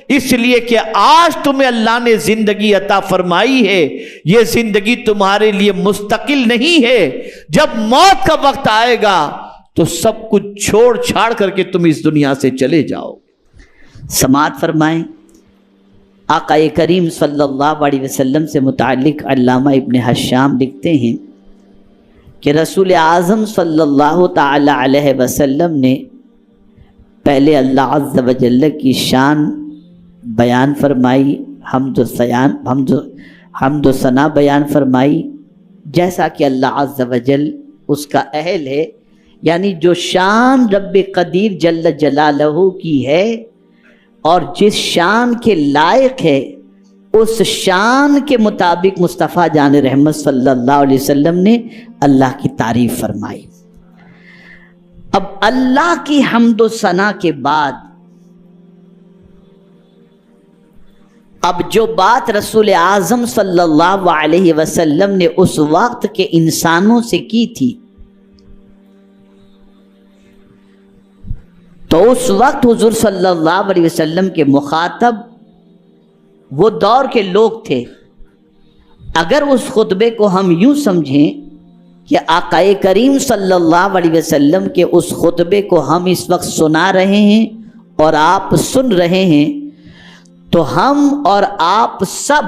اس لیے کہ آج تمہیں اللہ نے زندگی عطا فرمائی ہے، یہ زندگی تمہارے لیے مستقل نہیں ہے۔ جب موت کا وقت آئے گا تو سب کچھ چھوڑ چھاڑ کر کے تم اس دنیا سے چلے جاؤ۔ سماعت فرمائیں۔ آقا کریم صلی اللہ علیہ وسلم سے متعلق علامہ ابن حشام لکھتے ہیں کہ رسول اعظم صلی اللہ تعالی علیہ وسلم نے پہلے اللہ عز و جل کی شان بیان فرمائی، حمد و ثنا بیان فرمائی، جیسا کہ اللہ عز و جل اس کا اہل ہے، یعنی جو شان رب قدیر جل جلالہ کی ہے اور جس شان کے لائق ہے، اس شان کے مطابق مصطفیٰ جان رحمت صلی اللہ علیہ وسلم نے اللہ کی تعریف فرمائی۔ اب اللہ کی حمد و ثنا کے بعد اب جو بات رسول اعظم صلی اللہ علیہ وسلم نے اس وقت کے انسانوں سے کی تھی، تو اس وقت حضور صلی اللہ علیہ وسلم کے مخاطب وہ دور کے لوگ تھے۔ اگر اس خطبے کو ہم یوں سمجھیں کہ آقا کریم صلی اللہ علیہ وسلم کے اس خطبے کو ہم اس وقت سنا رہے ہیں اور آپ سن رہے ہیں، تو ہم اور آپ سب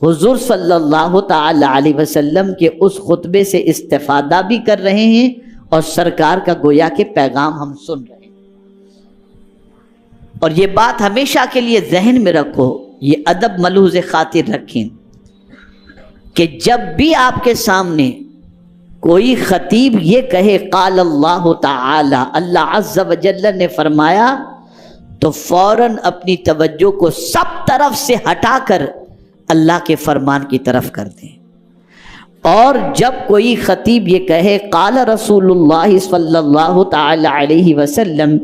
حضور صلی اللہ تعالی علیہ وسلم کے اس خطبے سے استفادہ بھی کر رہے ہیں اور سرکار کا گویا کہ پیغام ہم سن رہے ہیں۔ اور یہ بات ہمیشہ کے لیے ذہن میں رکھو، یہ ادب ملحوظ خاطر رکھیں کہ جب بھی آپ کے سامنے کوئی خطیب یہ کہے قال اللہ تعالی، اللہ عز و جل نے فرمایا، تو فوراً اپنی توجہ کو سب طرف سے ہٹا کر اللہ کے فرمان کی طرف کر دیں۔ اور جب کوئی خطیب یہ کہے قال رسول اللہ صلی اللہ تعالی علیہ وسلم،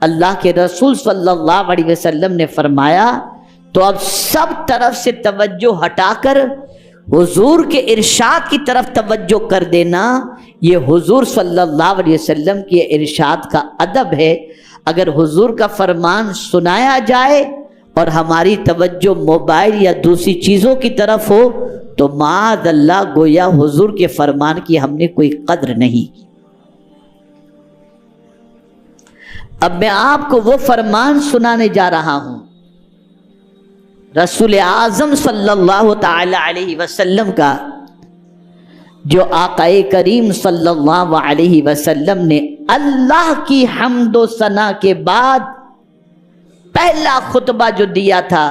اللہ کے رسول صلی اللہ علیہ وسلم نے فرمایا، تو اب سب طرف سے توجہ ہٹا کر حضور کے ارشاد کی طرف توجہ کر دینا، یہ حضور صلی اللہ علیہ وسلم کے ارشاد کا ادب ہے۔ اگر حضور کا فرمان سنایا جائے اور ہماری توجہ موبائل یا دوسری چیزوں کی طرف ہو تو معاذ اللہ گویا حضور کے فرمان کی ہم نے کوئی قدر نہیں کی۔ اب میں آپ کو وہ فرمان سنانے جا رہا ہوں، رسول اعظم صلی اللہ تعالی علیہ وسلم کا، جو آقا کریم صلی اللہ علیہ وسلم نے اللہ کی حمد و ثنا کے بعد پہلا خطبہ جو دیا تھا،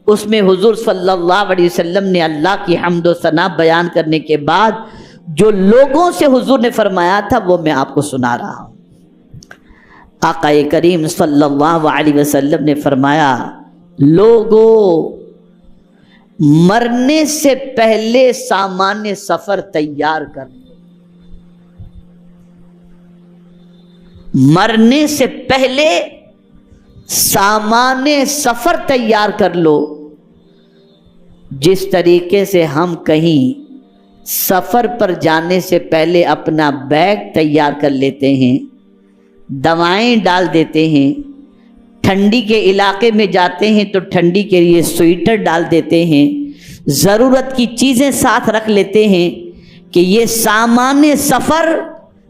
اس میں حضور صلی اللہ علیہ وسلم نے اللہ کی حمد و ثنا بیان کرنے کے بعد جو لوگوں سے حضور نے فرمایا تھا وہ میں آپ کو سنا رہا ہوں۔ آقا کریم صلی اللہ علیہ وسلم نے فرمایا، لوگو مرنے سے پہلے سامان سفر تیار کر لو، مرنے سے پہلے سامان سفر تیار کر لو۔ جس طریقے سے ہم کہیں سفر پر جانے سے پہلے اپنا بیگ تیار کر لیتے ہیں، دوائیں ڈال دیتے ہیں، ٹھنڈی کے علاقے میں جاتے ہیں تو ٹھنڈی کے لیے سویٹر ڈال دیتے ہیں، ضرورت کی چیزیں ساتھ رکھ لیتے ہیں کہ یہ سامان سفر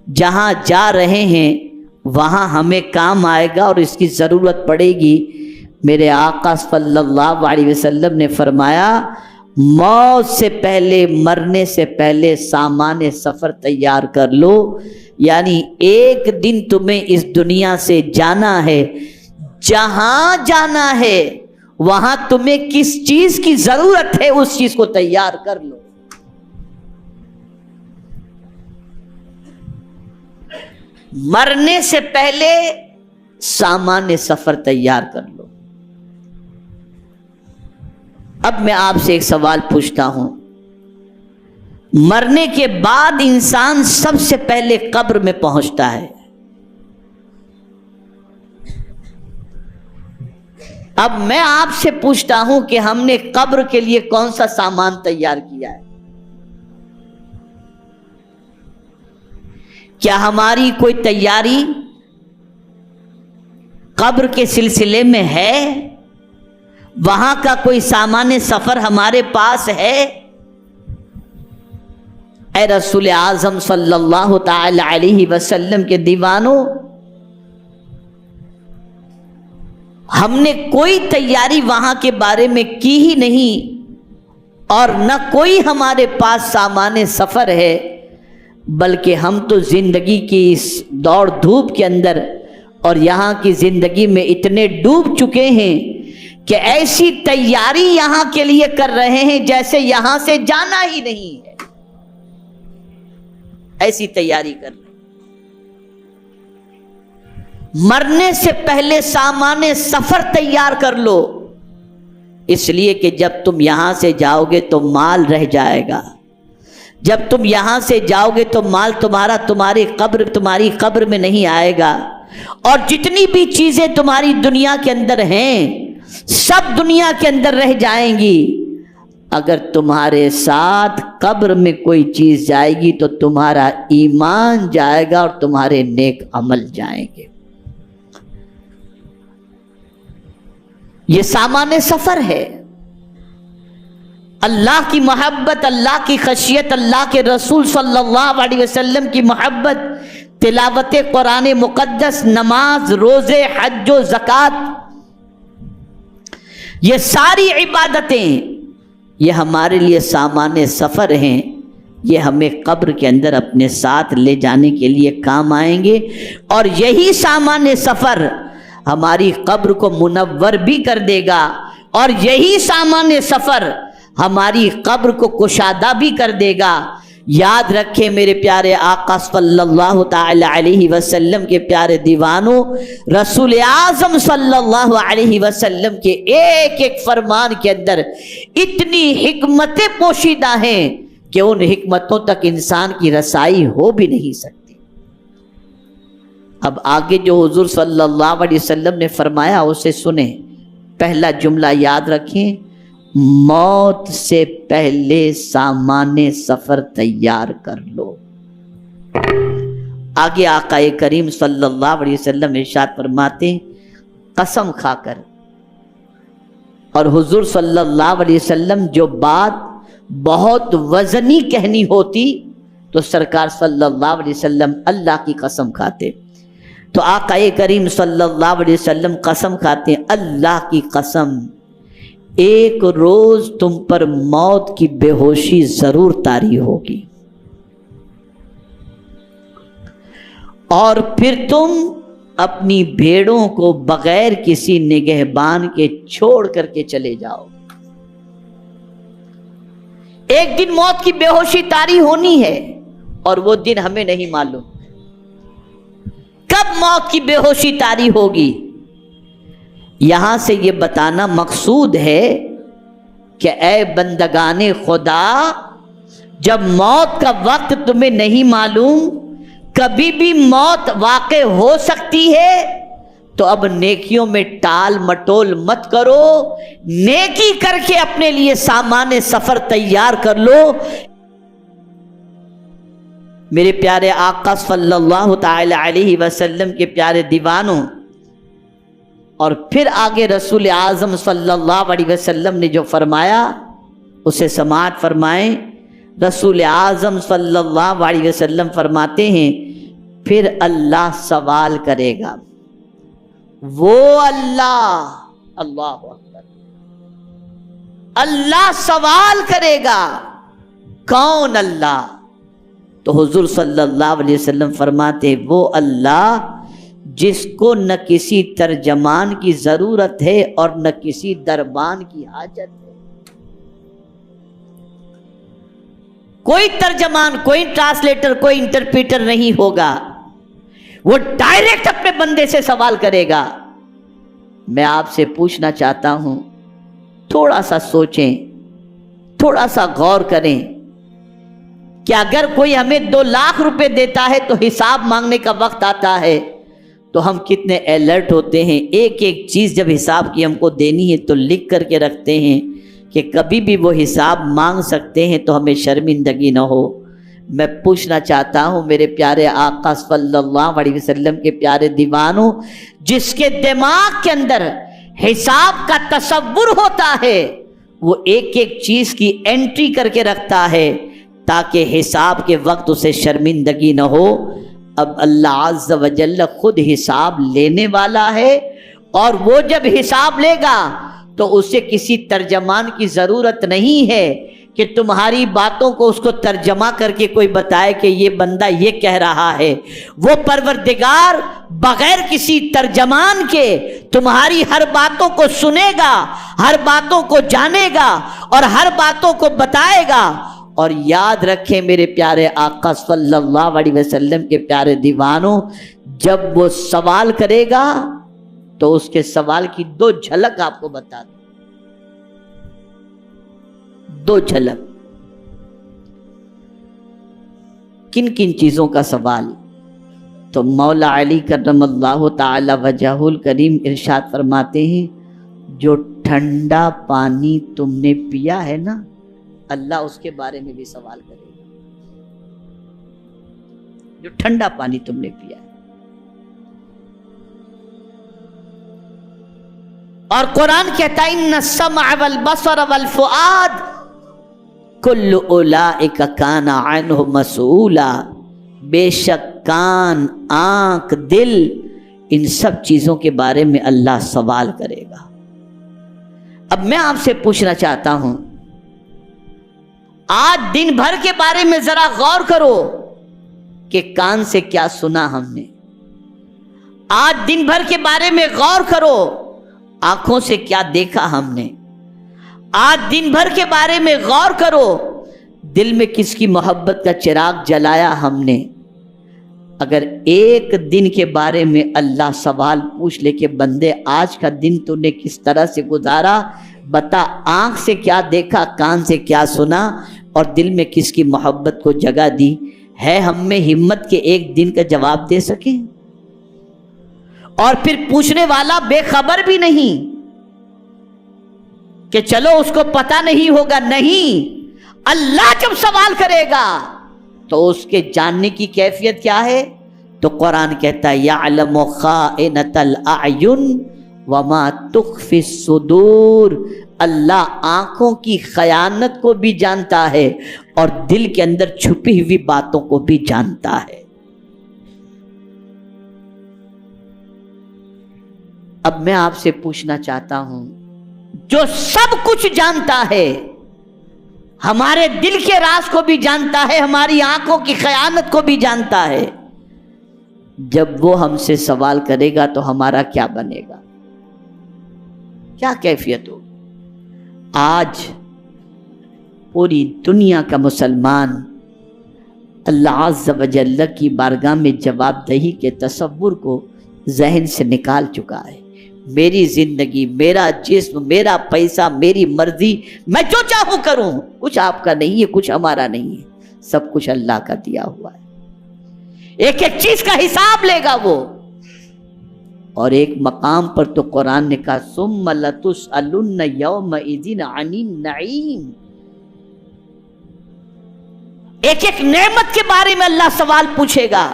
جہاں جا رہے ہیں وہاں ہمیں کام آئے گا اور اس کی ضرورت پڑے گی۔ میرے آقا صلی اللہ علیہ وسلم نے فرمایا، موت سے پہلے، مرنے سے پہلے سامان سفر تیار کر لو، یعنی ایک دن تمہیں اس دنیا سے جانا ہے، جہاں جانا ہے وہاں تمہیں کس چیز کی ضرورت ہے اس چیز کو تیار کر لو۔ مرنے سے پہلے سامان سفر تیار کر لو۔ اب میں آپ سے ایک سوال پوچھتا ہوں، مرنے کے بعد انسان سب سے پہلے قبر میں پہنچتا ہے، اب میں آپ سے پوچھتا ہوں کہ ہم نے قبر کے لیے کون سا سامان تیار کیا ہے؟ کیا ہماری کوئی تیاری قبر کے سلسلے میں ہے؟ وہاں کا کوئی سامان سفر ہمارے پاس ہے؟ اے رسول اعظم صلی اللہ تعالی علیہ وسلم کے دیوانوں، ہم نے کوئی تیاری وہاں کے بارے میں کی ہی نہیں، اور نہ کوئی ہمارے پاس سامان سفر ہے، بلکہ ہم تو زندگی کی اس دوڑ دھوپ کے اندر اور یہاں کی زندگی میں اتنے ڈوب چکے ہیں کہ ایسی تیاری یہاں کے لیے کر رہے ہیں جیسے یہاں سے جانا ہی نہیں ہے، ایسی تیاری کر رہے ہیں۔ مرنے سے پہلے سامان سفر تیار کر لو، اس لیے کہ جب تم یہاں سے جاؤ گے تو مال رہ جائے گا، جب تم یہاں سے جاؤ گے تو مال تمہاری قبر میں نہیں آئے گا، اور جتنی بھی چیزیں تمہاری دنیا کے اندر ہیں سب دنیا کے اندر رہ جائیں گی، اگر تمہارے ساتھ قبر میں کوئی چیز جائے گی تو تمہارا ایمان جائے گا اور تمہارے نیک عمل جائیں گے۔ یہ سامان سفر ہے۔ اللہ کی محبت، اللہ کی خشیت، اللہ کے رسول صلی اللہ علیہ وسلم کی محبت، تلاوت قرآن مقدس، نماز، روزے، حج و زکوٰۃ، یہ ساری عبادتیں یہ ہمارے لیے سامان سفر ہیں، یہ ہمیں قبر کے اندر اپنے ساتھ لے جانے کے لیے کام آئیں گے، اور یہی سامان سفر ہماری قبر کو منور بھی کر دے گا، اور یہی سامان سفر ہماری قبر کو کشادہ بھی کر دے گا۔ یاد رکھیں میرے پیارے آقا صلی اللہ تعالی علیہ وسلم کے پیارے دیوانوں، رسول اعظم صلی اللہ علیہ وسلم کے ایک ایک فرمان کے اندر اتنی حکمتیں پوشیدہ ہیں کہ ان حکمتوں تک انسان کی رسائی ہو بھی نہیں سکتی۔ اب آگے جو حضور صلی اللہ علیہ وسلم نے فرمایا اسے سنیں۔ پہلا جملہ یاد رکھیں، موت سے پہلے سامان سفر تیار کر لو۔ آگے آقا کریم صلی اللہ علیہ وسلم ارشاد فرماتے ہیں، قسم کھا کر، اور حضور صلی اللہ علیہ وسلم جو بات بہت وزنی کہنی ہوتی تو سرکار صلی اللہ علیہ وسلم اللہ کی قسم کھاتے، تو آقا کریم صلی اللہ علیہ وسلم قسم کھاتے ہیں، اللہ کی قسم ایک روز تم پر موت کی بے ہوشی ضرور طاری ہوگی، اور پھر تم اپنی بھیڑوں کو بغیر کسی نگہبان کے چھوڑ کر کے چلے جاؤ۔ ایک دن موت کی بے ہوشی طاری ہونی ہے، اور وہ دن ہمیں نہیں معلوم کب موت کی بے ہوشی طاری ہوگی۔ یہاں سے یہ بتانا مقصود ہے کہ اے بندگان خدا، جب موت کا وقت تمہیں نہیں معلوم، کبھی بھی موت واقع ہو سکتی ہے، تو اب نیکیوں میں ٹال مٹول مت کرو، نیکی کر کے اپنے لیے سامان سفر تیار کر لو۔ میرے پیارے آقا صلی اللہ تعالی علیہ وسلم کے پیارے دیوانوں، اور پھر آگے رسول اعظم صلی اللہ علیہ وسلم نے جو فرمایا اسے سماعت فرمائیں۔ رسول اعظم صلی اللہ علیہ وسلم فرماتے ہیں، پھر اللہ سوال کرے گا، وہ اللہ اکبر، اللہ سوال کرے گا، کون اللہ؟ تو حضور صلی اللہ علیہ وسلم فرماتے ہیں، وہ اللہ جس کو نہ کسی ترجمان کی ضرورت ہے اور نہ کسی دربان کی حاجت ہے۔ کوئی ترجمان، کوئی ٹرانسلیٹر، کوئی انٹرپریٹر نہیں ہوگا، وہ ڈائریکٹ اپنے بندے سے سوال کرے گا۔ میں آپ سے پوچھنا چاہتا ہوں، تھوڑا سا سوچیں، تھوڑا سا غور کریں کہ اگر کوئی ہمیں 2 لاکھ روپے دیتا ہے تو حساب مانگنے کا وقت آتا ہے تو ہم کتنے الرٹ ہوتے ہیں، ایک ایک چیز جب حساب کی ہم کو دینی ہے تو لکھ کر کے رکھتے ہیں کہ کبھی بھی وہ حساب مانگ سکتے ہیں تو ہمیں شرمندگی نہ ہو۔ میں پوچھنا چاہتا ہوں میرے پیارے آقا صلی اللہ علیہ وسلم کے پیارے دیوانوں، جس کے دماغ کے اندر حساب کا تصور ہوتا ہے وہ ایک ایک چیز کی انٹری کر کے رکھتا ہے تاکہ حساب کے وقت اسے شرمندگی نہ ہو۔ اب اللہ عز و جل خود حساب لینے والا ہے، اور وہ جب حساب لے گا تو اسے کسی ترجمان کی ضرورت نہیں ہے کہ تمہاری باتوں کو اس کو ترجمہ کر کے کوئی بتائے کہ یہ بندہ یہ کہہ رہا ہے۔ وہ پروردگار بغیر کسی ترجمان کے تمہاری ہر باتوں کو سنے گا، ہر باتوں کو جانے گا اور ہر باتوں کو بتائے گا۔ اور یاد رکھیں میرے پیارے آقا صلی اللہ علیہ وسلم کے پیارے دیوانوں، جب وہ سوال کرے گا تو اس کے سوال کی دو جھلک آپ کو بتا دوں، دو جھلک۔ کن کن چیزوں کا سوال؟ تو مولا علی کرم اللہ تعالی وجہہ الکریم ارشاد فرماتے ہیں جو ٹھنڈا پانی تم نے پیا ہے نا، اللہ اس کے بارے میں بھی سوال کرے گا۔ جو ٹھنڈا پانی تم نے پیا ہے، اور قرآن کہتا ہے ان السمع والبصر والفؤاد کل اولئک کان عنہ مسئولا، بے شک کان، آنکھ، دل، ان سب چیزوں کے بارے میں اللہ سوال کرے گا۔ اب میں آپ سے پوچھنا چاہتا ہوں، آج دن بھر کے بارے میں ذرا غور کرو کہ کان سے کیا سنا ہم نے، آج دن بھر کے بارے میں غور کرو آنکھوں سے کیا دیکھا ہم نے، آج دن بھر کے بارے میں غور کرو دل میں کس کی محبت کا چراغ جلایا ہم نے۔ اگر ایک دن کے بارے میں اللہ سوال پوچھ لے کہ بندے آج کا دن تو نے کس طرح سے گزارا، بتا آنکھ سے کیا دیکھا، کان سے کیا سنا اور دل میں کس کی محبت کو جگہ دی، ہے ہم میں ہمت کے ایک دن کا جواب دے سکیں؟ اور پھر پوچھنے والا بے خبر بھی نہیں کہ چلو اس کو پتہ نہیں ہوگا، نہیں، اللہ جب سوال کرے گا تو اس کے جاننے کی کیفیت کیا ہے؟ تو قرآن کہتا ہے یعلم خائنۃ الاعین وما تخفی الصدور، اللہ آنکھوں کی خیانت کو بھی جانتا ہے اور دل کے اندر چھپی ہوئی باتوں کو بھی جانتا ہے۔ اب میں آپ سے پوچھنا چاہتا ہوں، جو سب کچھ جانتا ہے، ہمارے دل کے راز کو بھی جانتا ہے، ہماری آنکھوں کی خیانت کو بھی جانتا ہے، جب وہ ہم سے سوال کرے گا تو ہمارا کیا بنے گا، کیا کیفیت ہوگی؟ آج پوری دنیا کا مسلمان اللہ عز و جل کی بارگاہ میں جواب دہی کے تصور کو ذہن سے نکال چکا ہے۔ میری زندگی، میرا جسم، میرا پیسہ، میری مرضی، میں جو چاہوں کروں، کچھ آپ کا نہیں ہے، کچھ ہمارا نہیں ہے، سب کچھ اللہ کا دیا ہوا ہے۔ ایک ایک چیز کا حساب لے گا وہ، اور ایک مقام پر تو قرآن نے کہا ثم لتسألن یومئذ عن النعیم، ایک ایک نعمت کے بارے میں اللہ سوال پوچھے گا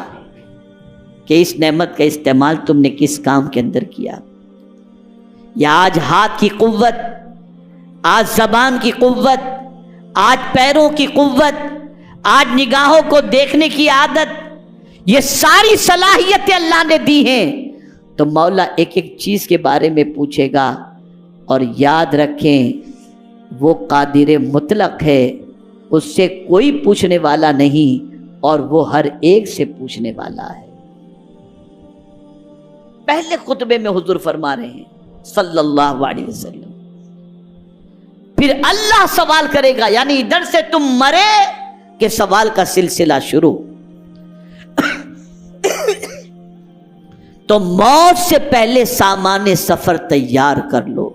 کہ اس نعمت کا استعمال تم نے کس کام کے اندر کیا۔ یا آج ہاتھ کی قوت، آج زبان کی قوت، آج پیروں کی قوت، آج نگاہوں کو دیکھنے کی عادت، یہ ساری صلاحیتیں اللہ نے دی ہیں، تو مولا ایک ایک چیز کے بارے میں پوچھے گا۔ اور یاد رکھیں وہ قادر مطلق ہے، اس سے کوئی پوچھنے والا نہیں، اور وہ ہر ایک سے پوچھنے والا ہے۔ پہلے خطبے میں حضور فرما رہے ہیں صلی اللہ علیہ وسلم، پھر اللہ سوال کرے گا، یعنی ادھر سے تم مرے کہ سوال کا سلسلہ شروع۔ تو موت سے پہلے سامان سفر تیار کر لو،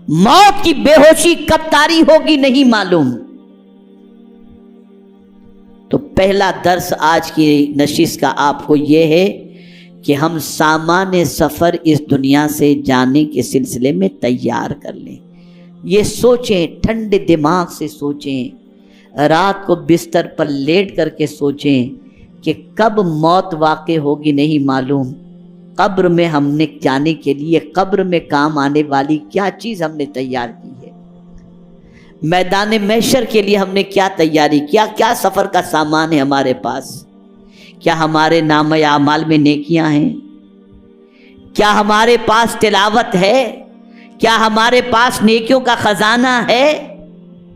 موت کی بے ہوشی کب طاری ہوگی نہیں معلوم۔ تو پہلا درس آج کی نشست کا آپ کو یہ ہے کہ ہم سامان سفر اس دنیا سے جانے کے سلسلے میں تیار کر لیں۔ یہ سوچیں، ٹھنڈے دماغ سے سوچیں، رات کو بستر پر لیٹ کر کے سوچیں کہ کب موت واقع ہوگی نہیں معلوم۔ قبر میں ہم نے جانے کے لیے قبر میں کام آنے والی کیا چیز ہم نے تیار کی ہے، میدان محشر کے لیے ہم نے کیا تیاری کیا، کیا سفر کا سامان ہے ہمارے پاس، کیا ہمارے نامہ اعمال میں نیکیاں ہیں، کیا ہمارے پاس تلاوت ہے، کیا ہمارے پاس نیکیوں کا خزانہ ہے؟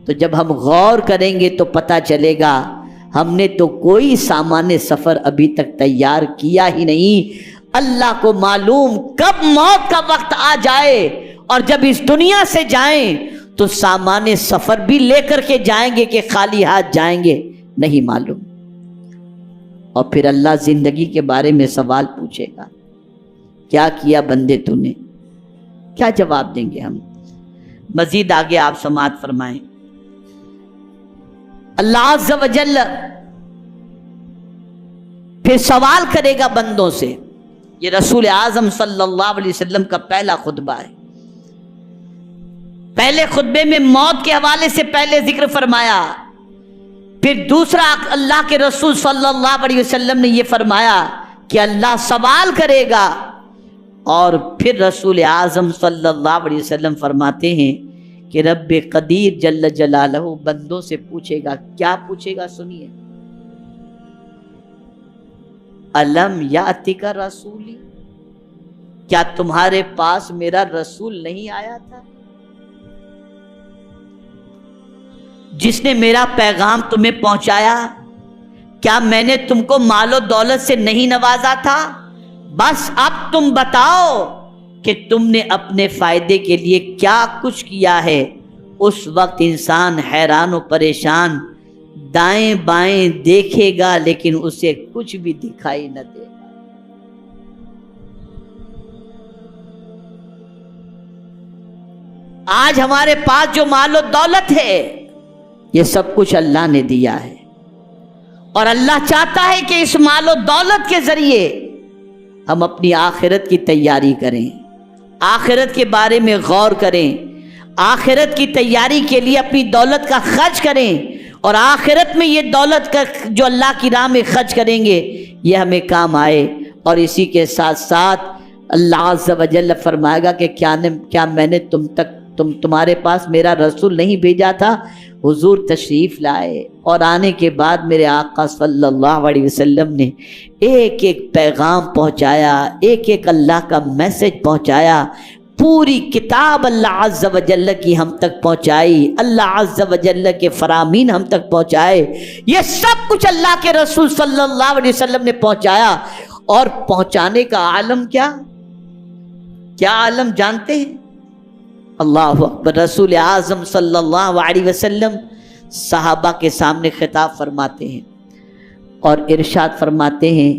تو جب ہم غور کریں گے تو پتہ چلے گا ہم نے تو کوئی سامان سفر ابھی تک تیار کیا ہی نہیں۔ اللہ کو معلوم کب موت کا وقت آ جائے، اور جب اس دنیا سے جائیں تو سامان سفر بھی لے کر کے جائیں گے کہ خالی ہاتھ جائیں گے، نہیں معلوم۔ اور پھر اللہ زندگی کے بارے میں سوال پوچھے گا، کیا کیا بندے تو نے؟ کیا جواب دیں گے ہم؟ مزید آگے آپ سماعت فرمائیں۔ اللہ عز و جل پھر سوال کرے گا بندوں سے۔ یہ رسول اعظم صلی اللہ علیہ وسلم کا پہلا خطبہ ہے۔ پہلے خطبے میں موت کے حوالے سے پہلے ذکر فرمایا، پھر دوسرا اللہ کے رسول صلی اللہ علیہ وسلم نے یہ فرمایا کہ اللہ سوال کرے گا، اور پھر رسول اعظم صلی اللہ علیہ وسلم فرماتے ہیں کہ رب قدیر جل جلالہ بندوں سے پوچھے گا۔ کیا پوچھے گا؟ سنیے، الم یاتک رسولی، کیا تمہارے پاس میرا رسول نہیں آیا تھا جس نے میرا پیغام تمہیں پہنچایا؟ کیا میں نے تم کو مال و دولت سے نہیں نوازا تھا؟ بس اب تم بتاؤ کہ تم نے اپنے فائدے کے لیے کیا کچھ کیا ہے۔ اس وقت انسان حیران و پریشان دائیں بائیں دیکھے گا لیکن اسے کچھ بھی دکھائی نہ دے گا۔ آج ہمارے پاس جو مال و دولت ہے یہ سب کچھ اللہ نے دیا ہے، اور اللہ چاہتا ہے کہ اس مال و دولت کے ذریعے ہم اپنی آخرت کی تیاری کریں، آخرت کے بارے میں غور کریں، آخرت کی تیاری کے لیے اپنی دولت کا خرچ کریں، اور آخرت میں یہ دولت کا جو اللہ کی راہ میں خرچ کریں گے یہ ہمیں کام آئے۔ اور اسی کے ساتھ ساتھ اللہ عز و جل فرمائے گا کہ کیا میں نے تمہارے پاس میرا رسول نہیں بھیجا تھا؟ حضور تشریف لائے، اور آنے کے بعد میرے آقا صلی اللہ علیہ وسلم نے ایک ایک پیغام پہنچایا، ایک ایک اللہ کا میسج پہنچایا، پوری کتاب اللہ عز و جل کی ہم تک پہنچائی، اللہ عز و جل کے فرامین ہم تک پہنچائے۔ یہ سب کچھ اللہ کے رسول صلی اللہ علیہ وسلم نے پہنچایا، اور پہنچانے کا عالم کیا عالم جانتے ہیں؟ اللہ اکبر۔ رسول اعظم صلی اللہ علیہ وسلم صحابہ کے سامنے خطاب فرماتے ہیں اور ارشاد فرماتے ہیں،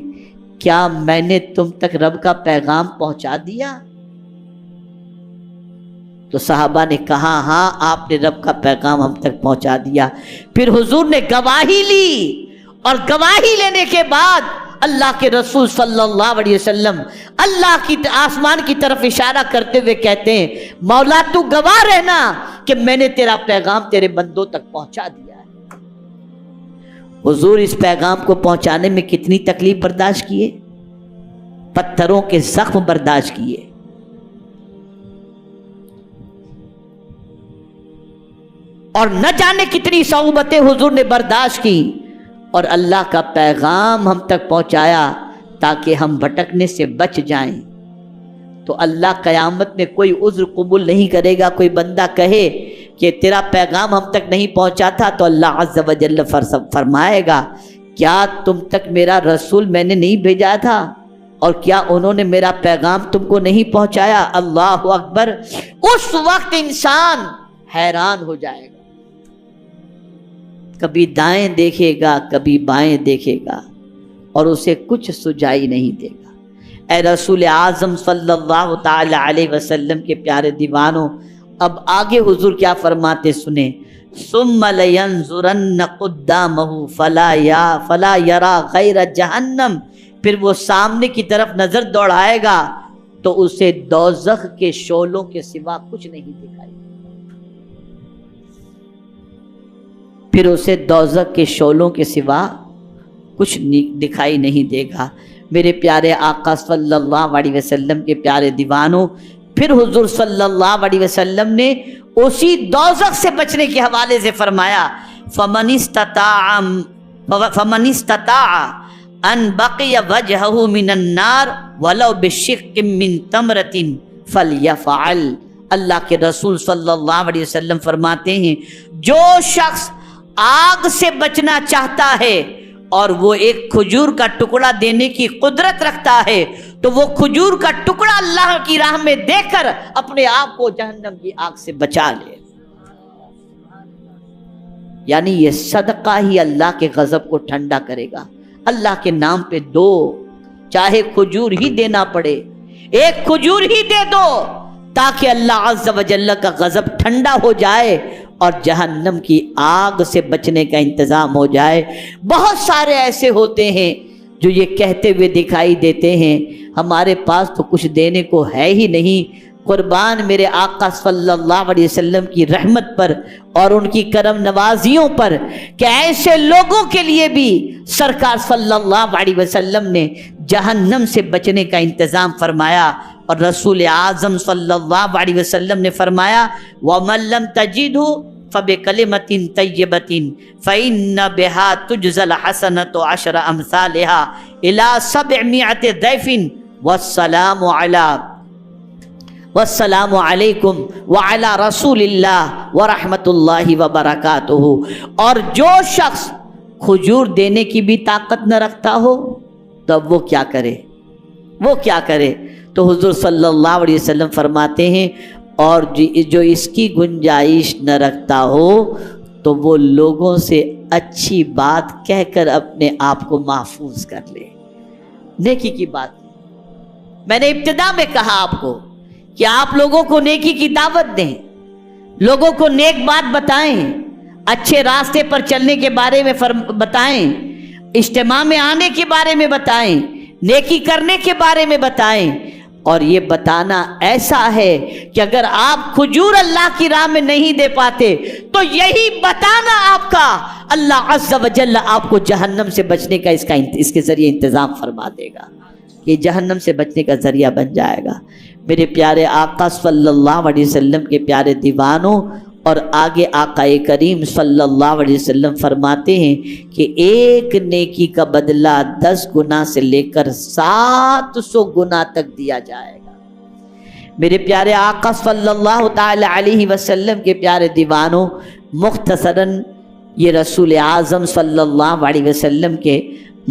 کیا میں نے تم تک رب کا پیغام پہنچا دیا؟ تو صحابہ نے کہا ہاں آپ نے رب کا پیغام ہم تک پہنچا دیا۔ پھر حضور نے گواہی لی، اور گواہی لینے کے بعد اللہ کے رسول صلی اللہ علیہ وسلم اللہ کی آسمان کی طرف اشارہ کرتے ہوئے کہتے ہیں، مولا تو گواہ رہنا کہ میں نے تیرا پیغام تیرے بندوں تک پہنچا دیا ہے۔ حضور اس پیغام کو پہنچانے میں کتنی تکلیف برداشت کیے، پتھروں کے زخم برداشت کیے، اور نہ جانے کتنی صعوبتیں حضور نے برداشت کی، اور اللہ کا پیغام ہم تک پہنچایا تاکہ ہم بھٹکنے سے بچ جائیں۔ تو اللہ قیامت میں کوئی عذر قبول نہیں کرے گا۔ کوئی بندہ کہے کہ تیرا پیغام ہم تک نہیں پہنچا تھا تو اللہ عز و جل فرمائے گا، کیا تم تک میرا رسول میں نے نہیں بھیجا تھا، اور کیا انہوں نے میرا پیغام تم کو نہیں پہنچایا؟ اللہ اکبر۔ اس وقت انسان حیران ہو جائے گا، کبھی دائیں دیکھے گا کبھی بائیں دیکھے گا، اور اسے کچھ سجائی نہیں دے گا۔ اے رسول اعظم صلی اللہ تعالی علیہ وسلم کے پیارے دیوانوں، اب آگے حضور کیا فرماتے سنیں، ثم لینظرن قدامہ فلا یرا غیر جہنم، پھر وہ سامنے کی طرف نظر دوڑائے گا تو اسے دوزخ کے شعلوں کے سوا کچھ نہیں دکھائی، پھر اسے دوزخ کے شعلوں کے سوا کچھ دکھائی نہیں دے گا۔ میرے پیارے آقا صلی اللہ علیہ وسلم کے پیارے دیوانوں، پھر حضور صلی اللہ علیہ وسلم نے اسی دوزخ سے بچنے کے حوالے سے فرمایا فمن استطاع ان بقی وجہہ من النار ولو بشق من تمرۃ فلیفعل۔ اللہ کے رسول صلی اللہ علیہ وسلم فرماتے ہیں جو شخص آگ سے بچنا چاہتا ہے اور وہ ایک کھجور کا ٹکڑا دینے کی قدرت رکھتا ہے تو وہ کھجور کا ٹکڑا اللہ کی راہ میں دے کر اپنے آپ کو جہنم کی آگ سے بچا لے۔ یعنی یہ صدقہ ہی اللہ کے غضب کو ٹھنڈا کرے گا۔ اللہ کے نام پہ دو، چاہے کھجور ہی دینا پڑے، ایک کھجور ہی دے دو تاکہ اللہ عز و جل کا غضب ٹھنڈا ہو جائے اور جہنم کی آگ سے بچنے کا انتظام ہو جائے۔ بہت سارے ایسے ہوتے ہیں جو یہ کہتے ہوئے دکھائی دیتے ہیں ہمارے پاس تو کچھ دینے کو ہے ہی نہیں۔ قربان میرے آقا صلی اللہ علیہ وسلم کی رحمت پر اور ان کی کرم نوازیوں پر کہ ایسے لوگوں کے لیے بھی سرکار صلی اللہ علیہ وسلم نے جہنم سے بچنے کا انتظام فرمایا، اور رسول اعظم صلی اللہ علیہ وسلم نے فرمایا وَمَن لَّمْ تَجِدْهُ فَبِكَلِمَةٍ طَيِّبَةٍ فَإِنَّ بِهَا تُجْزَى الْحَسَنَةُ عَشْرَ أَمْثَالِهَا إِلَى 700 ضِعْفٍ والسلام علیکم وعلی رسول اللہ ورحمۃ اللہ وبرکاتہ۔ اور جو شخص کھجور دینے کی بھی طاقت نہ رکھتا ہو تب وہ کیا کرے، وہ کیا کرے؟ تو حضور صلی اللہ علیہ وسلم فرماتے ہیں اور جو اس کی گنجائش نہ رکھتا ہو تو وہ لوگوں سے اچھی بات کہہ کر اپنے آپ کو محفوظ کر لے۔ نیکی کی بات میں نے ابتدا میں کہا آپ کو کہ آپ لوگوں کو نیکی کی دعوت دیں، لوگوں کو نیک بات بتائیں، اچھے راستے پر چلنے کے بارے میں بتائیں، اجتماع میں آنے کے بارے میں بتائیں، نیکی کرنے کے بارے میں بتائیں۔ اور یہ بتانا ایسا ہے کہ اگر آپ کھجور اللہ کی راہ میں نہیں دے پاتے تو یہی بتانا آپ کا اللہ عز و جل آپ کو جہنم سے بچنے کا اس کے ذریعے انتظام فرما دے گا، کہ جہنم سے بچنے کا ذریعہ بن جائے گا۔ میرے پیارے آقا صلی اللہ علیہ وسلم کے پیارے دیوانوں، اور آگے آقا کریم صلی اللہ علیہ وسلم فرماتے ہیں کہ ایک نیکی کا بدلہ 10 گنا سے لے کر 700 گنا تک دیا جائے گا۔ میرے پیارے آقا صلی اللہ تعالی علیہ وسلم کے پیارے دیوانوں، مختصراً یہ رسول اعظم صلی اللہ علیہ وسلم کے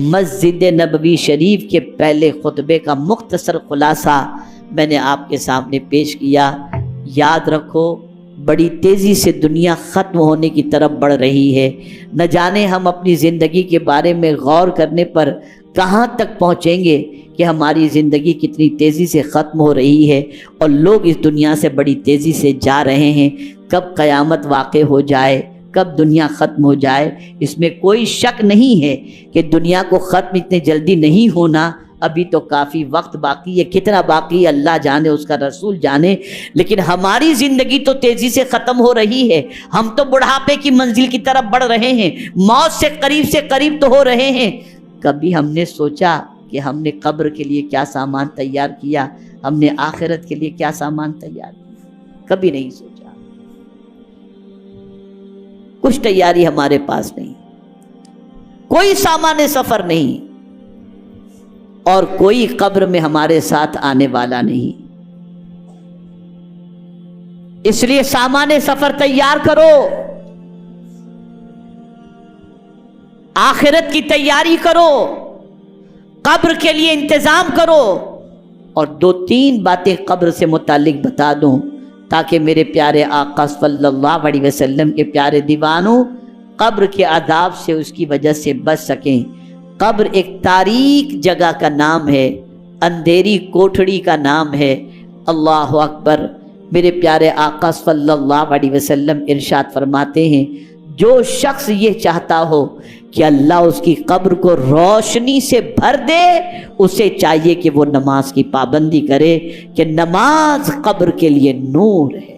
مسجد نبوی شریف کے پہلے خطبے کا مختصر خلاصہ میں نے آپ کے سامنے پیش کیا۔ یاد رکھو بڑی تیزی سے دنیا ختم ہونے کی طرف بڑھ رہی ہے، نہ جانے ہم اپنی زندگی کے بارے میں غور کرنے پر کہاں تک پہنچیں گے کہ ہماری زندگی کتنی تیزی سے ختم ہو رہی ہے اور لوگ اس دنیا سے بڑی تیزی سے جا رہے ہیں۔ کب قیامت واقع ہو جائے، کب دنیا ختم ہو جائے، اس میں کوئی شک نہیں ہے کہ دنیا کو ختم اتنے جلدی نہیں ہونا، ابھی تو کافی وقت باقی ہے، کتنا باقی اللہ جانے، اس کا رسول جانے، لیکن ہماری زندگی تو تیزی سے ختم ہو رہی ہے۔ ہم تو بڑھاپے کی منزل کی طرف بڑھ رہے ہیں، موت سے قریب تو ہو رہے ہیں۔ کبھی ہم نے سوچا کہ ہم نے قبر کے لیے کیا سامان تیار کیا، ہم نے آخرت کے لیے کیا سامان تیار کیا؟ کبھی نہیں سوچا۔ کچھ تیاری ہمارے پاس نہیں، کوئی سامان سفر نہیں، اور کوئی قبر میں ہمارے ساتھ آنے والا نہیں۔ اس لیے سامان سفر تیار کرو، آخرت کی تیاری کرو، قبر کے لیے انتظام کرو۔ اور 2-3 باتیں قبر سے متعلق بتا دوں تاکہ میرے پیارے آقا صلی اللہ علیہ وسلم کے پیارے دیوانوں قبر کے عذاب سے اس کی وجہ سے بچ سکیں۔ قبر ایک تاریک جگہ کا نام ہے، اندھیری کوٹھڑی کا نام ہے۔ اللہ اکبر۔ میرے پیارے آقا صلی اللہ علیہ وسلم ارشاد فرماتے ہیں جو شخص یہ چاہتا ہو کہ اللہ اس کی قبر کو روشنی سے بھر دے، اسے چاہیے کہ وہ نماز کی پابندی کرے، کہ نماز قبر کے لیے نور ہے۔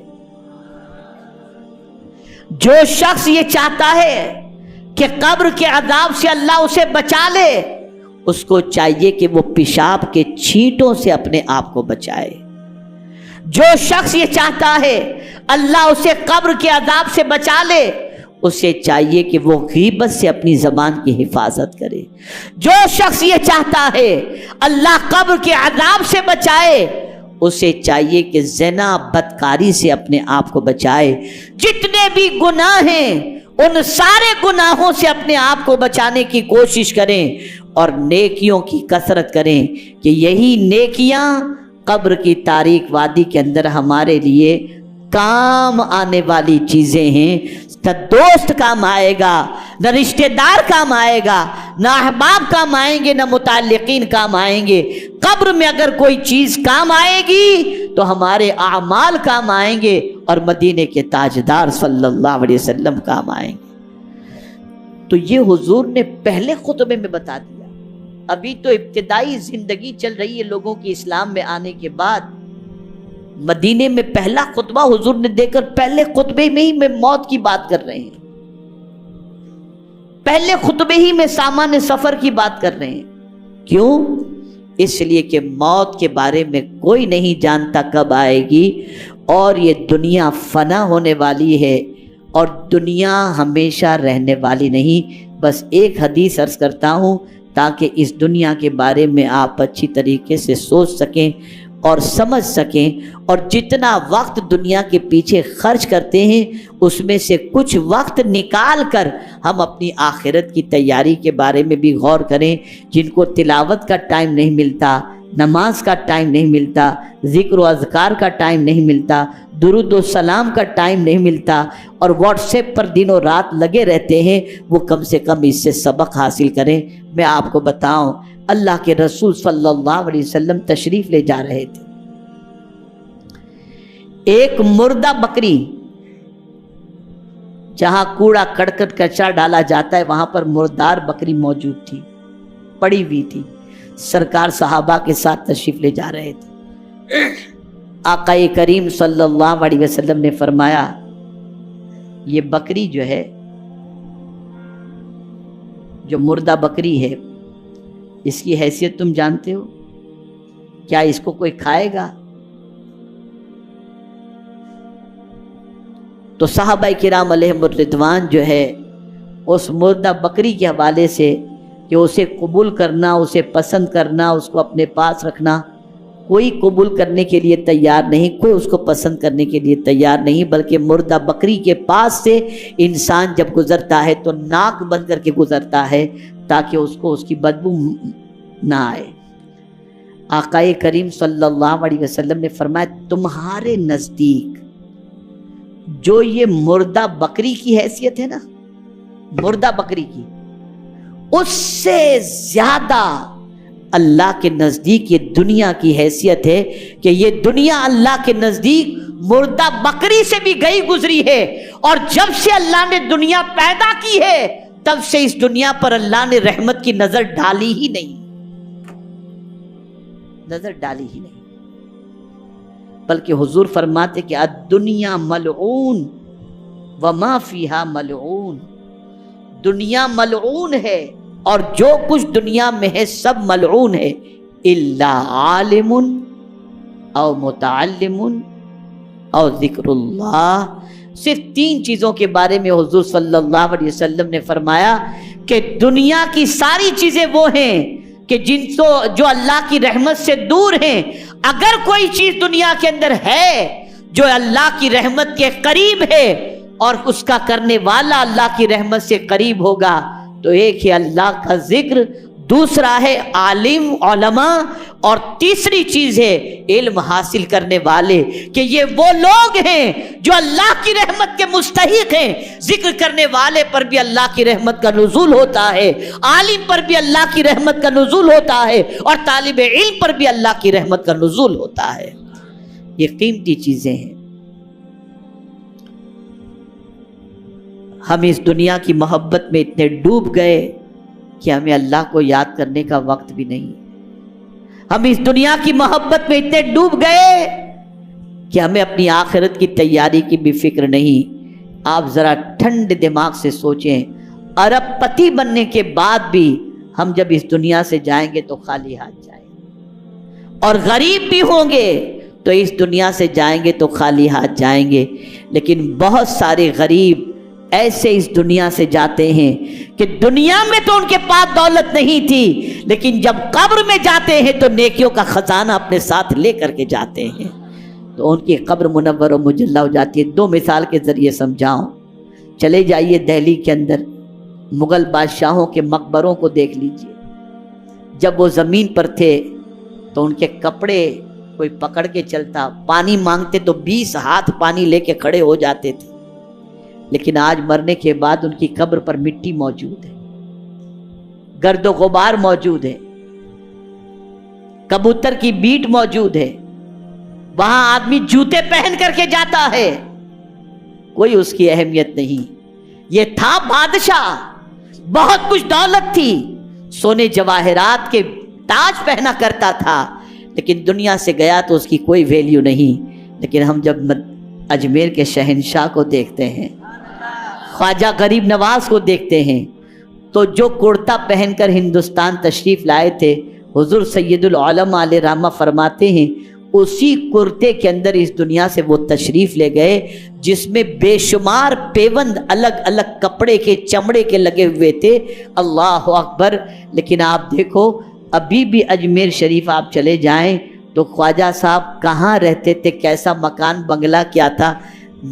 جو شخص یہ چاہتا ہے کہ قبر کے عذاب سے اللہ اسے بچا لے، اس کو چاہیے کہ وہ پیشاب کے چھینٹوں سے اپنے آپ کو بچائے۔ جو شخص یہ چاہتا ہے اللہ اسے قبر کے عذاب سے بچا لے، اسے چاہیے کہ وہ غیبت سے اپنی زبان کی حفاظت کرے۔ جو شخص یہ چاہتا ہے اللہ قبر کے عذاب سے بچائے، اسے چاہیے کہ زنا بدکاری سے اپنے آپ کو بچائے۔ جتنے بھی گناہ ہیں ان سارے گناہوں سے اپنے آپ کو بچانے کی کوشش کریں اور نیکیوں کی کثرت کریں، کہ یہی نیکیاں قبر کی تاریک وادی کے اندر ہمارے لیے کام آنے والی چیزیں ہیں۔ نہ دوست کام آئے گا، نہ رشتہ دار کام آئے گا، نہ احباب کام آئیں گے، نہ متعلقین کام آئیں گے۔ قبر میں اگر کوئی چیز کام آئے گی تو ہمارے اعمال کام آئیں گے اور مدینے کے تاجدار صلی اللہ علیہ وسلم کام آئیں گے۔ تو یہ حضور نے پہلے خطبے میں بتا دیا۔ ابھی تو ابتدائی زندگی چل رہی ہے لوگوں کی اسلام میں آنے کے بعد۔ مدینے میں پہلا خطبہ حضور نے دے کر پہلے خطبے میں ہی میں موت کی بات کر رہے ہیں، پہلے خطبے ہی میں سامان سفر کی بات کر رہے ہیں۔ کیوں؟ اس لیے کہ موت کے بارے میں کوئی نہیں جانتا کب آئے گی، اور یہ دنیا فنا ہونے والی ہے اور دنیا ہمیشہ رہنے والی نہیں۔ بس ایک حدیث عرض کرتا ہوں تاکہ اس دنیا کے بارے میں آپ اچھی طریقے سے سوچ سکیں اور سمجھ سکیں، اور جتنا وقت دنیا کے پیچھے خرچ کرتے ہیں اس میں سے کچھ وقت نکال کر ہم اپنی آخرت کی تیاری کے بارے میں بھی غور کریں۔ جن کو تلاوت کا ٹائم نہیں ملتا، نماز کا ٹائم نہیں ملتا، ذکر و اذکار کا ٹائم نہیں ملتا، درود و سلام کا ٹائم نہیں ملتا، اور واٹس ایپ پر دن و رات لگے رہتے ہیں، وہ کم سے کم اس سے سبق حاصل کریں۔ میں آپ کو بتاؤں، اللہ کے رسول صلی اللہ علیہ وسلم تشریف لے جا رہے تھے، ایک مردہ بکری، جہاں کوڑا کرکٹ کچرا ڈالا جاتا ہے وہاں پر مردار بکری موجود تھی، پڑی ہوئی تھی۔ سرکار صحابہ کے ساتھ تشریف لے جا رہے تھے۔ آقا کریم صلی اللہ علیہ وسلم نے فرمایا، یہ بکری جو ہے، جو مردہ بکری ہے، اس کی حیثیت تم جانتے ہو؟ کیا اس کو کوئی کھائے گا؟ تو صحابہ کرام علیہم الرضوان جو ہے اس مردہ بکری کے حوالے سے کہ اسے قبول کرنا، اسے پسند کرنا، اس کو اپنے پاس رکھنا، کوئی قبول کرنے کے لیے تیار نہیں، کوئی اس کو پسند کرنے کے لیے تیار نہیں، بلکہ مردہ بکری کے پاس سے انسان جب گزرتا ہے تو ناک بند کر کے گزرتا ہے تاکہ اس کو اس کی بدبو نہ آئے۔ آقا کریم صلی اللہ علیہ وسلم نے فرمایا، تمہارے نزدیک جو یہ مردہ بکری کی حیثیت ہے نا، مردہ بکری کی، اس سے زیادہ اللہ کے نزدیک یہ دنیا کی حیثیت ہے، کہ یہ دنیا اللہ کے نزدیک مردہ بکری سے بھی گئی گزری ہے، اور جب سے اللہ نے دنیا پیدا کی ہے تب سے اس دنیا پر اللہ نے رحمت کی نظر ڈالی ہی نہیں، نظر ڈالی ہی نہیں۔ بلکہ حضور فرماتے کہ الدنیا ملعون وما فیہا ملعون، دنیا ملعون ہے اور جو کچھ دنیا میں ہے سب ملعون ہے، الا عالم او متعلم او ذکر اللہ۔ صرف تین چیزوں کے بارے میں حضور صلی اللہ علیہ وسلم نے فرمایا کہ دنیا کی ساری چیزیں وہ ہیں کہ جو اللہ کی رحمت سے دور ہیں۔ اگر کوئی چیز دنیا کے اندر ہے جو اللہ کی رحمت کے قریب ہے اور اس کا کرنے والا اللہ کی رحمت سے قریب ہوگا، تو ایک ہے اللہ کا ذکر، دوسرا ہے عالم علماء، اور تیسری چیز ہے علم حاصل کرنے والے، کہ یہ وہ لوگ ہیں جو اللہ کی رحمت کے مستحق ہیں۔ ذکر کرنے والے پر بھی اللہ کی رحمت کا نزول ہوتا ہے، عالم پر بھی اللہ کی رحمت کا نزول ہوتا ہے، اور طالب علم پر بھی اللہ کی رحمت کا نزول ہوتا ہے۔ یہ قیمتی چیزیں ہیں۔ ہم اس دنیا کی محبت میں اتنے ڈوب گئے کہ ہمیں اللہ کو یاد کرنے کا وقت بھی نہیں۔ ہم اس دنیا کی محبت میں اتنے ڈوب گئے کہ ہمیں اپنی آخرت کی تیاری کی بھی فکر نہیں۔ آپ ذرا ٹھنڈے دماغ سے سوچیں، ارب پتی بننے کے بعد بھی ہم جب اس دنیا سے جائیں گے تو خالی ہاتھ جائیں گے، اور غریب بھی ہوں گے تو اس دنیا سے جائیں گے تو خالی ہاتھ جائیں گے۔ لیکن بہت سارے غریب ایسے اس دنیا سے جاتے ہیں کہ دنیا میں تو ان کے پاس دولت نہیں تھی، لیکن جب قبر میں جاتے ہیں تو نیکیوں کا خزانہ اپنے ساتھ لے کر کے جاتے ہیں، تو ان کی قبر منور و مجلہ ہو جاتی ہے۔ دو مثال کے ذریعے سمجھاؤں، چلے جائیے دہلی کے اندر مغل بادشاہوں کے مقبروں کو دیکھ لیجئے۔ جب وہ زمین پر تھے تو ان کے کپڑے کوئی پکڑ کے چلتا، پانی مانگتے تو 20 ہاتھ پانی لے کے کھڑے ہو جاتے تھے، لیکن آج مرنے کے بعد ان کی قبر پر مٹی موجود ہے، گرد و غبار موجود ہے، کبوتر کی بیٹ موجود ہے، وہاں آدمی جوتے پہن کر کے جاتا ہے، کوئی اس کی اہمیت نہیں۔ یہ تھا بادشاہ، بہت کچھ دولت تھی، سونے جواہرات کے تاج پہنا کرتا تھا، لیکن دنیا سے گیا تو اس کی کوئی ویلیو نہیں۔ لیکن ہم جب اجمیر کے شہنشاہ کو دیکھتے ہیں، خواجہ غریب نواز کو دیکھتے ہیں، تو جو کرتا پہن کر ہندوستان تشریف لائے تھے، حضور سید العلماء علیہ رحمہ فرماتے ہیں اسی کرتے کے اندر اس دنیا سے وہ تشریف لے گئے جس میں بے شمار پیوند الگ الگ کپڑے کے چمڑے کے لگے ہوئے تھے۔ اللہ اکبر! لیکن آپ دیکھو ابھی بھی اجمیر شریف آپ چلے جائیں تو خواجہ صاحب کہاں رہتے تھے، کیسا مکان بنگلہ کیا تھا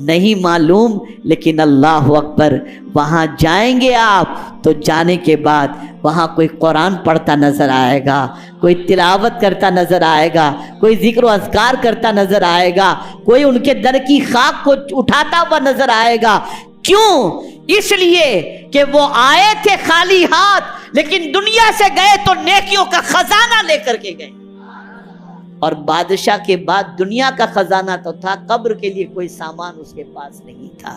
نہیں معلوم، لیکن اللہ اکبر وہاں جائیں گے آپ تو جانے کے بعد وہاں کوئی قرآن پڑھتا نظر آئے گا، کوئی تلاوت کرتا نظر آئے گا، کوئی ذکر و اذکار کرتا نظر آئے گا، کوئی ان کے در کی خاک کو اٹھاتا ہوا نظر آئے گا۔ کیوں؟ اس لیے کہ وہ آئے تھے خالی ہاتھ، لیکن دنیا سے گئے تو نیکیوں کا خزانہ لے کر کے گئے، اور بادشاہ کے بعد دنیا کا خزانہ تو تھا، قبر کے لیے کوئی سامان اس کے پاس نہیں تھا۔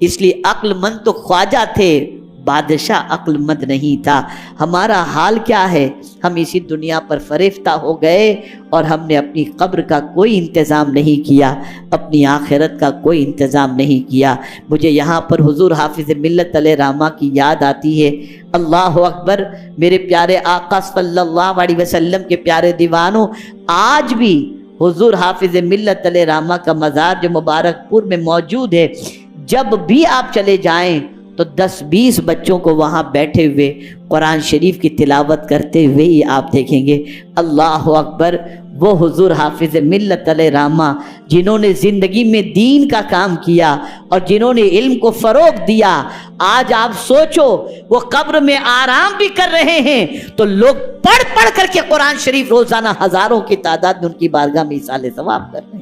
اس لیے عقل مند تو خواجہ تھے، بادشاہ عقل مند نہیں تھا۔ ہمارا حال کیا ہے؟ ہم اسی دنیا پر فریفتہ ہو گئے اور ہم نے اپنی قبر کا کوئی انتظام نہیں کیا، اپنی آخرت کا کوئی انتظام نہیں کیا۔ مجھے یہاں پر حضور حافظ ملت علیہ رحمہ کی یاد آتی ہے۔ اللہ اکبر! میرے پیارے آقا صلی اللہ علیہ وسلم کے پیارے دیوانوں، آج بھی حضور حافظ ملت علیہ رحمہ کا مزار جو مبارک پور میں موجود ہے، جب بھی آپ چلے جائیں تو 10-20 بچوں کو وہاں بیٹھے ہوئے قرآن شریف کی تلاوت کرتے ہوئے ہی آپ دیکھیں گے۔ اللہ اکبر! وہ حضور حافظ ملت علیہ رحمہ جنہوں نے زندگی میں دین کا کام کیا اور جنہوں نے علم کو فروغ دیا، آج آپ سوچو وہ قبر میں آرام بھی کر رہے ہیں تو لوگ پڑھ پڑھ کر کے قرآن شریف روزانہ ہزاروں کی تعداد میں ان کی بارگاہ میں ایصال ثواب کر رہے ہیں۔